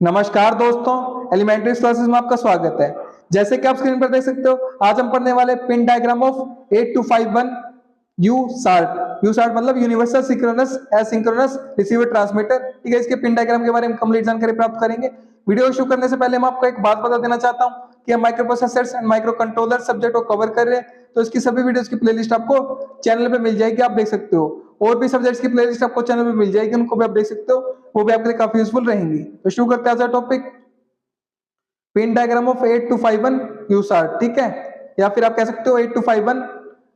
नमस्कार दोस्तों, elementary classes में आपका स्वागत है। जैसे कि आप स्क्रीन पर देख सकते हो, आज हम पढ़ने वाले pin diagram of 8251 USART. USART मतलब universal synchronous asynchronous receiver transmitter. ठीक है, इसके पिन डायग्राम के बारे में कंप्लीट जानकारी प्राप्त करेंगे। वीडियो शुरू करने से पहले मैं आपको एक बात बता देना चाहता हूं कि हम micro processors and micro controller subject को कवर कर रहे हैं, तो इसकी सभी वीडियोस की प्लेलिस्ट आपको चैनल पे मिल जाएगी, आप देख सकते हो। और भी सब्जेक्ट्स की प्लेलिस्ट आपको चैनल पे मिल जाएगी, उनको भी आप देख सकते हो, वो भी आपके लिए काफी यूजफुल रहेंगी। तो शुरू करते हैं आज का टॉपिक, पिन डायग्राम ऑफ 8251 यूसार्ट। ठीक है, या फिर आप कह सकते हो 8251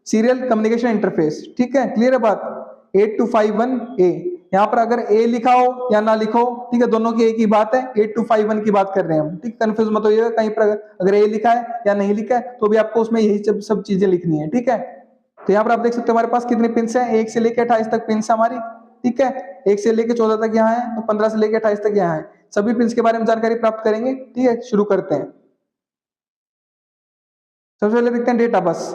सीरियल कम्युनिकेशन इंटरफेस। ठीक है, क्लियर है बात। 8251 ए, यहाँ पर अगर ए लिखा हो या ना लिखो, ठीक है, दोनों की एक ही बात है, 8251 की बात कर रहे हैं हम। ठीक, कंफ्यूज मत होइएगा कहीं पर अगर ए लिखा है या नहीं लिखा है, तो भी आपको उसमें यही सब चीजें लिखनी है। ठीक है, तो यहाँ पर आप देख सकते हो हमारे पास कितने पिन है, 1 से लेकर 28 तक पिन हमारी। ठीक है, 1 से लेकर 14 तक यहाँ है, तो 15 से लेकर 28 तक यहाँ है। सभी पिन के बारे में जानकारी प्राप्त करेंगे। ठीक है, शुरू करते हैं। सबसे पहले देखते हैं डेटा बस।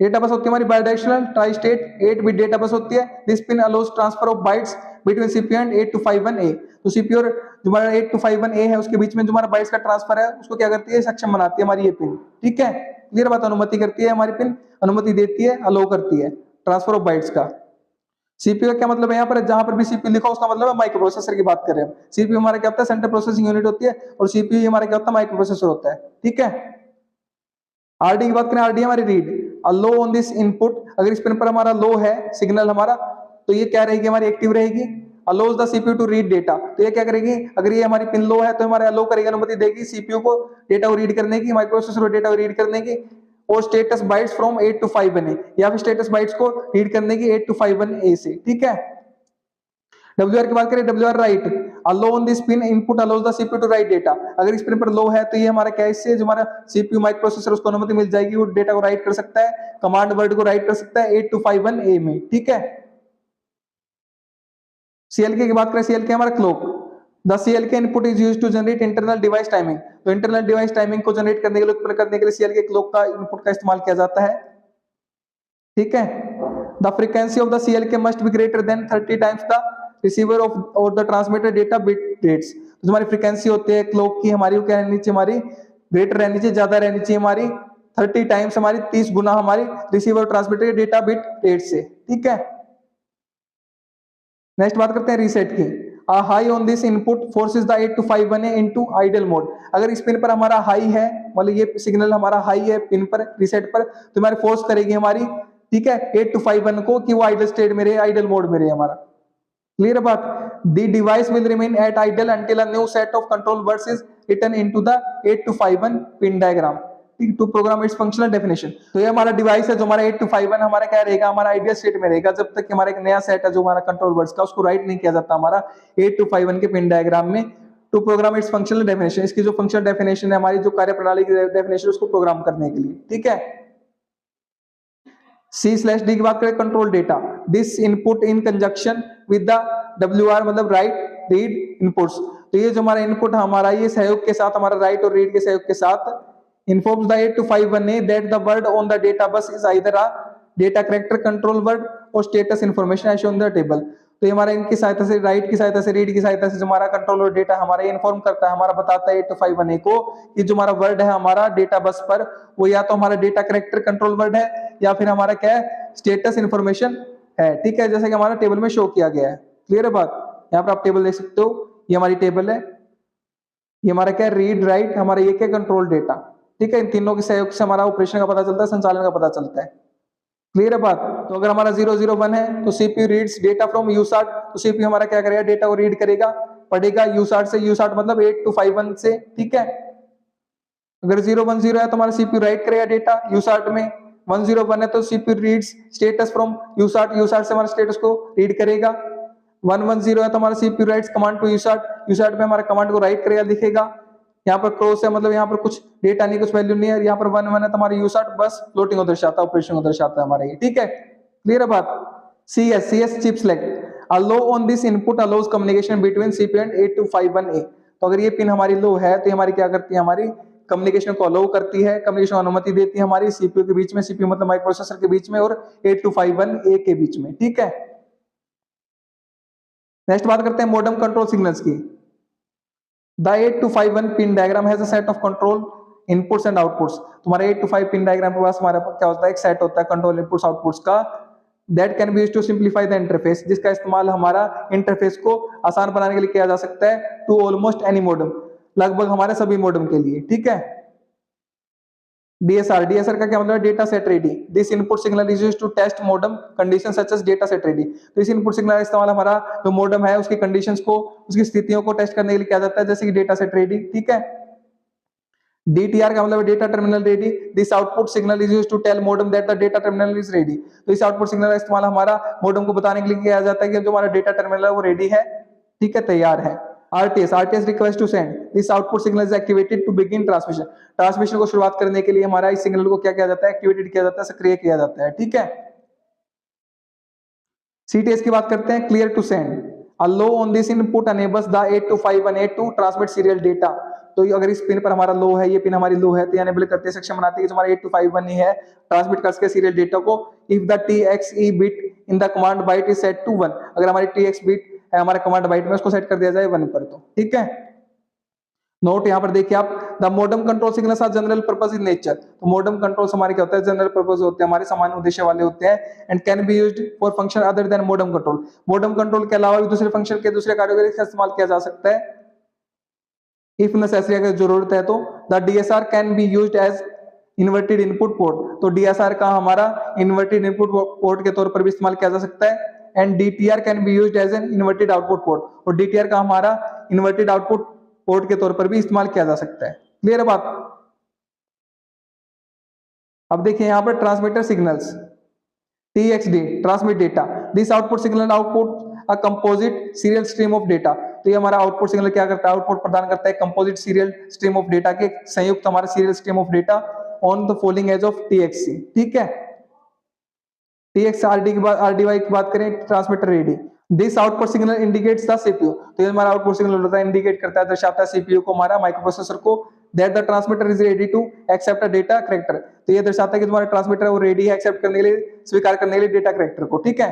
डेटा बस होती है हमारी bidirectional tri state 8 bit data bus होती है। This pin allows transfer of bytes between CPU and 8251 ए। तो सीपीयू और जो हमारा 8251 ए है उसके बीच में जो हमारा बाइट्स का ट्रांसफर है, उसको क्या करती है, सक्षम बनाती है हमारी ये पिन। ठीक है, क्लियर बात। अनुमति करती है हमारी पिन, अनुमति देती है, अलाउ करती है ट्रांसफर ऑफ बाइट्स का। सीपीयू का क्या मतलब है, यहाँ पर जहां पर भी सीपीयू लिखा उसका मतलब है माइक्रो प्रोसेसर की बात कर रहे हैं। सीपीयू हमारा क्या होता है, सेंट्रल प्रोसेसिंग यूनिट होती है, और सीपीयू हमारा क्या होता है, माइक्रो प्रोसेसर होता है। ठीक है, आरडी की बात करें, आरडी हमारी read low on this input. अगर इस पिन पर हमारा लो है सिग्नल हमारा, तो ये क्या रहेगी, हमारी एक्टिव रहेगी। Allows the CPU to read data, तो ये क्या करेगी, अगर ये हमारी पिन लो है तो हमारे अलो करेगी, अनुमति देगी सीपीयू को डेटा को रीड करने की, माइक्रोप्रोसेसर को डेटा को रीड करने की। और स्टेटस बाइट्स फ्रॉम 8251 ए, या फिर स्टेटस बाइट्स को रीड करने की 8251 ए से। ठीक है, WR की बात करें, WR write low on this pin input allows the CPU to write data. अगर इस पिन पर लो है तो ये हमारा क्या, इससे जो हमारा सीपीयू माइक्रो प्रोसेसर उसको अनुमति मिल जाएगी, वो डेटा को राइट कर सकता है, कमांड वर्ड को राइट कर सकता है 8251 ए में। ठीक है, CLK की बात करें, CLK हमारा clock. The CLK input is used to generate internal device timing. तो इंटरनल डिवाइस टाइमिंग को जनरेट करने के लिए, उत्पन्न करने के लिए CLK क्लॉक का इनपुट का इस्तेमाल किया जाता है। ठीक है, the frequency of the CLK must be greater than 30 times the receiver of और the transmitter data bit rates. तो हमारी फ्रीक्वेंसी होती है क्लॉक की, हमारी क्या रहनी चाहिए, हमारी ग्रेटर रहनी चाहिए, ज्यादा रहनी चाहिए हमारी 30 टाइम्स, हमारी 30 गुना हमारी रिसीवर और ट्रांसमिटर डेटा बिट रेट से। ठीक है, नेक्स्ट बात करते हैं रीसेट की। High on this input forces the 8251 into idle mode. अगर इस पिन पर हमारा हाई है, मतलब ये सिग्नल हमारा हाई है पिन पर रीसेट पर, तो हमारी फोर्स करेगी हमारी, ठीक है, 8251 को कि वो आइडल स्टेट में रहे, आइडल मोड में रहे हमारा। क्लियर बात। The device will remain at idle until a new set of control words is written into the 8251 pin diagram to program its functional definition. तो ये हमारा डिवाइस है जो हमारा 8251 हमारा क्या रहेगा, हमारा आइडियल स्टेट में रहेगा, जब तक हमारा एक नया सेट है जो हमारा कंट्रोल वर्ड्स का, उसको राइट नहीं किया जाता हमारा 8251 के पिन डायग्राम में to program its functional definition. इसकी जो फंक्शनल डेफिनेशन है, हमारी जो कार्यप्रणाली की डेफिनेशन, उसको प्रोग्राम करने के लिए। ठीक है, C/D की बात करें, control data. This input in conjunction with the WR मतलब राइट रीड इनपुट्स। तो ये जो हमारा इनपुट हमारा, ये सहयोग के साथ, हमारा राइट और रीड के सहयोग के साथ informs the 8251 that the word on the data bus is either a data character control word or status information as shown in the table। तो ये हमारा इनकी सहायता से, राइट की सहायता से, रीड की सहायता से जो हमारा कंट्रोल और डेटा हमारा इन्फॉर्म करता है, हमारा बताता है 8251 को कि जो हमारा वर्ड है हमारा डेटा बस पर, वो या तो हमारा डेटा करेक्टर कंट्रोल वर्ड है, या फिर हमारा क्या है, स्टेटस इन्फॉर्मेशन है। ठीक है, जैसे कि हमारा टेबल में शो किया गया है। क्लियर है बात। यहाँ पर आप टेबल देख सकते हो, ये हमारी टेबल है, ये हमारा क्या है, रीड राइट, हमारा ये क्या, कंट्रोल डेटा। ठीक है, इन तीनों के सहयोग से हमारा ऑपरेशन का पता चलता है, संचालन का पता चलता है। क्लियर है बात। तो अगर हमारा 001 है तो सीपीयू रीड्स डेटा फ्रॉम यूसार्ट, तो सीपीयू हमारा क्या करेगा, डेटा को रीड करेगा, पढ़ेगा यूसार्ट से, यूसार्ट मतलब 8251 से। ठीक है, अगर 010 है तो हमारा सीपीयू राइट करेगा डेटा यूसार्ट में, 101 है तो सीपीयू रीड्स स्टेटस फ्रॉम यूसार्ट, यूसार्ट से हमारा स्टेटस को रीड करेगा। 110 है तो हमारा सीपीयू राइट्स कमांड टू यूसार्ट, यूसार्ट में हमारा कमांड को राइट करेगा, लिखेगा। यहाँ पर क्रॉस है, मतलब यहाँ पर कुछ डेटा नहीं, कुछ वैल्यू नहीं है। यहाँ पर 1 है तो हमारा यूसार्ट बस फ्लोटिंग को दर्शाता है, ऑपरेशन को दर्शाता है हमारा ये। ठीक है, क्लियर है बात। CS chip select low on this input allows communication between CPU and 8251 ए। तो अगर ये पिन हमारी लो है तो ये हमारी क्या करती है, हमारी कम्युनिकेशन को अलाउ करती है, कम्युनिकेशन अनुमति देती है हमारी सीपीयू के बीच में, सीपीयू मतलब माइक्रो प्रोसेसर के बीच में, और 8251 ए के बीच में। ठीक है, नेक्स्ट बात करते हैं मॉडेम कंट्रोल सिग्नल्स की। The 8251 pin diagram has a set of control inputs and outputs. तुम्हारा 8 to 5 पिन डायग्राम के पास हमारे पास क्या होता है, एक सेट होता है कंट्रोल इनपुट्स आउटपुट्स का, that can be used to simplify the interface, जिसका इस्तेमाल हमारा इंटरफेस को आसान बनाने के लिए किया जा सकता है, टू ऑलमोस्ट एनी मॉडम, लगभग हमारे सभी मॉडम के लिए, ठीक है। DSR, DSR का क्या मतलब है, data set ready. This input signal is used to test modem condition such as data set ready. तो इस इनपुट सिग्नल का इस्तेमाल हमारा जो मॉडम है उसकी कंडीशंस को, उसकी स्थितियों को टेस्ट करने के लिए किया जाता है, जैसे कि डेटा सेट रेडी, ठीक है। DTR का मतलब data terminal ready. This output signal is used to tell modem that the data terminal is ready. तो इस आउटपुट सिग्नल का इस्तेमाल हमारा मॉडम को बताने के लिए किया जाता है कि जो हमारा डेटा टर्मिनल है वो रेडी है, ठीक है, तैयार है। RTS request to send. This output signal is activated to begin transmission. Transmission को शुरुआत करने के लिए हमारा इस सिग्नल को क्या किया जाता है, एक्टिवेटेड किया जाता है, सक्रिय किया जाता है, ठीक है। CTS की बात करते हैं, clear to send. A low on this input enables the 8251A to transmit serial data। तो अगर इस पिन पर हमारा लो है, ये पिन हमारी लो है, तो एनेबल करते हैं, सक्षम बनाती है कि हमारा 8251 ही है, ट्रांसमिट कर सके सीरियल डेटा को। If the TXE bit in the command byte is set to 1, अगर हमारी TX बिट है हमारे कमांड बाइट में, उसको सेट कर दिया जाए 1 पर, तो ठीक है। नोट यहाँ पर देखिए आप, the modem control signals are general purpose in nature. तो मॉडम कंट्रोल्स हमारे क्या होता है, जनरल पर्पस होते हैं, हमारे सामान्य उद्देश्य वाले होते हैं, and can be used for function other than modem control. Modem control के अलावा भी दूसरे फंक्शन के दूसरे कार्यों के लिए इस्तेमाल किया जा सकता है, इफ नेसेसरी, अगर जरूरत है तो। The DSR can be used as inverted input port. तो DSR का हमारा इन्वर्टेड इनपुट पोर्ट के तौर पर भी इस्तेमाल किया जा सकता है। And DTR can be used as an inverted output port, और DTR का हमारा इन्वर्टेड आउटपुट पोर्ट के तौर पर भी इस्तेमाल किया जा सकता है। क्लियर है बात। अब देखिए यहाँ पर transmitter signals, TXD transmit data. This output signal output a composite serial stream of data. तो ये हमारा आउटपुट सिग्नल क्या करता है, आउटपुट प्रदान करता है composite serial stream of data के, संयुक्त हमारा serial stream of data on the following edge of TXC, ठीक है। TXRD की बात, RDY की बात करें, transmitter ready. This output signal indicates the CPU। तो ये हमारा आउटपुट सिग्नल होता है, इंडिकेट करता है, दर्शाता है CPU को, हमारा माइक्रोप्रोसेसर को, that the transmitter is ready to accept a data character. तो ये दर्शाता है कि तुम्हारा ट्रांसमीटर है वो रेडी है एक्सेप्ट करने के लिए, स्वीकार करने के लिए डेटा कैरेक्टर को, ठीक है।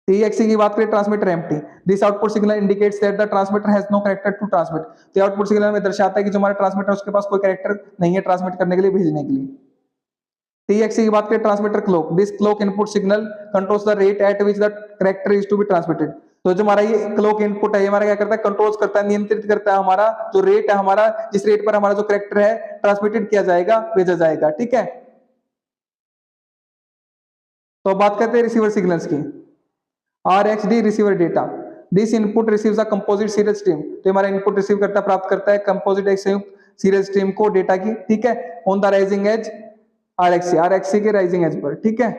TXC की बात करें, transmitter empty. This output signal indicates that the transmitter has no character to transmit. तो आउटपुट सिग्नल में दर्शाता है कि जो हमारा ट्रांसमीटर उसके पास कोई कैरेक्टर नहीं है ट्रांसमिट करने के लिए, भेजने के लिए। TXC की बात करें, transmitter clock. This clock input signal controls the rate at which the character is to be transmitted. तो जो हमारा ये क्लॉक इनपुट है, ये हमारा क्या करता है, कंट्रोल्स करता है, नियंत्रित करता है हमारा जो रेट है, हमारा जिस रेट पर हमारा जो कैरेक्टर है ट्रांसमिटेड किया जाएगा, भेजा जाएगा, ठीक है। तो बात करते हैं रिसीवर सिग्नल्स की। RxD receiver data. This input receives a composite serial stream. तो हमारा इनपुट रिसीव करता है, प्राप्त करता है कंपोजिट एक संयुक्त सीरियल स्ट्रीम को, डेटा की, ठीक है, on the rising edge RxC के राइजिंग एज पर, ठीक है।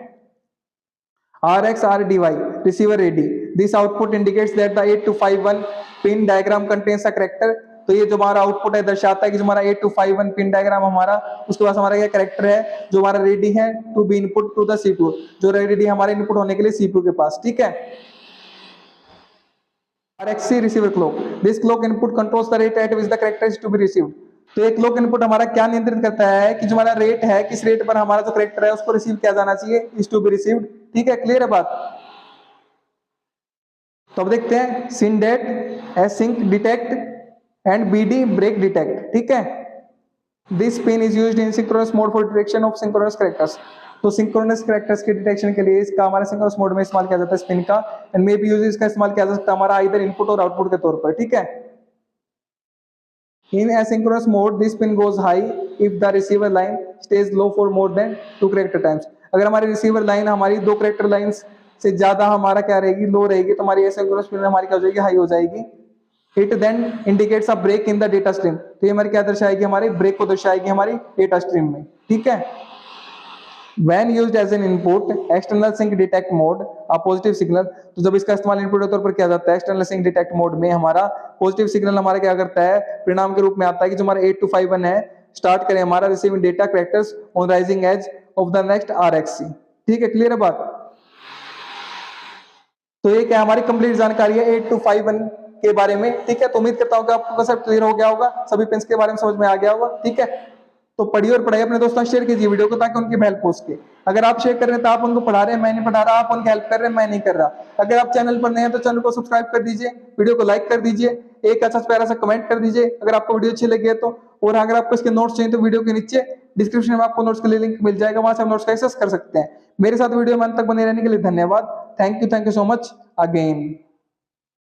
RxRDY receiver ready. This output indicates that the 8251 pin diagram contains a character. तो ये जो हमारा आउटपुट है दर्शाता है कि जो हमारा 8251 पिन डायग्राम हमारा, उसके पास हमारा क्या कैरेक्टर है, जो हमारा रेडी है to be input to the CPU, जो रेडी है हमारे इनपुट होने के लिए CPU के पास, ठीक है। RxC receiver clock. This clock input controls the rate at which the character is to be received. तो एक क्लॉक इनपुट हमारा क्या नियंत्रित करता है कि जो हमारा रेट है, किस रेट पर हमारा जो कैरेक्टर है उसको रिसीव किया जाना चाहिए, इज टू बी रिसीव्ड, ठीक है। क्लियर है बात। तो अब देखते हैं SYNDET, async detect and BD break detect, ठीक है। This pin is used in synchronous mode for detection of synchronous characters. तो सिंक्रोनस कैरेक्टर्स के डिटेक्शन के लिए इसका हमारे सिंक्रोनस मोड में इस्तेमाल किया जाता है इस पिन का, एंड मे बी यूज इसका इस्तेमाल किया जा सकता है हमारा इधर इनपुट और आउटपुट के तौर पर, ठीक है। In asynchronous mode, this pin goes high if the receiver line stays low for more than 2 character times। अगर हमारी रिसीवर लाइन हमारी 2 कैरेक्टर लाइंस से ज्यादा हमारा क्या रहेगी, लो रहेगी, तो हमारी एसिंक्रोनस पिन हमारी क्या हो जाएगी, हाई हो जाएगी। It then indicates a break in the data stream। तो ये हमारी क्या दर्शाएगी, हमारी ब्रेक को दर्शाएगी हमारी डेटा स्ट्रीम में, ठीक है। When used as an input, external sync detect mode, a positive signal। तो जब इसका इस्तेमाल इनपुट के तौर पर किया जाता है एक्सटर्नल सिंक डिटेक्ट मोड में, हमारा पॉजिटिव सिग्नल हमारा क्या करता है, परिणाम के रूप में आता है कि जो हमारा 8251 है, स्टार्ट करें हमारा receiving data characters on rising edge of the next RxC, ठीक है। क्लियर है बात। तो ये क्या हमारी कंप्लीट जानकारी है 8251 के बारे में, ठीक है। तो उम्मीद करता हूँ कि आपको सब क्लियर हो गया होगा, सभी पिंस के बारे में समझ में आ गया होगा, ठीक है। तो पढ़िए और पढ़ाइए, अपने दोस्तों शेयर कीजिए वीडियो को ताकि उनकी हेल्प हो सके। अगर आप शेयर कर रहे हैं तो आप उनको पढ़ा रहे हैं, मैं नहीं पढ़ा रहा, आप उनकी हेल्प कर रहे हैं, मैं नहीं कर रहा। अगर आप चैनल पर नए हैं तो चैनल को सब्सक्राइब कर दीजिए, वीडियो को लाइक कर दीजिए, एक अच्छा प्यारा सा कमेंट कर दीजिए अगर आपको वीडियो अच्छी लगी है तो। और अगर आपको इसके नोट्स चाहिए तो वीडियो के नीचे डिस्क्रिप्शन में आपको नोट्स के लिए लिंक मिल जाएगा, वहां से आप नोट्स का एक्सेस कर सकते हैं। मेरे साथ वीडियो में अंत तक बने रहने के लिए धन्यवाद। Thank you so much again.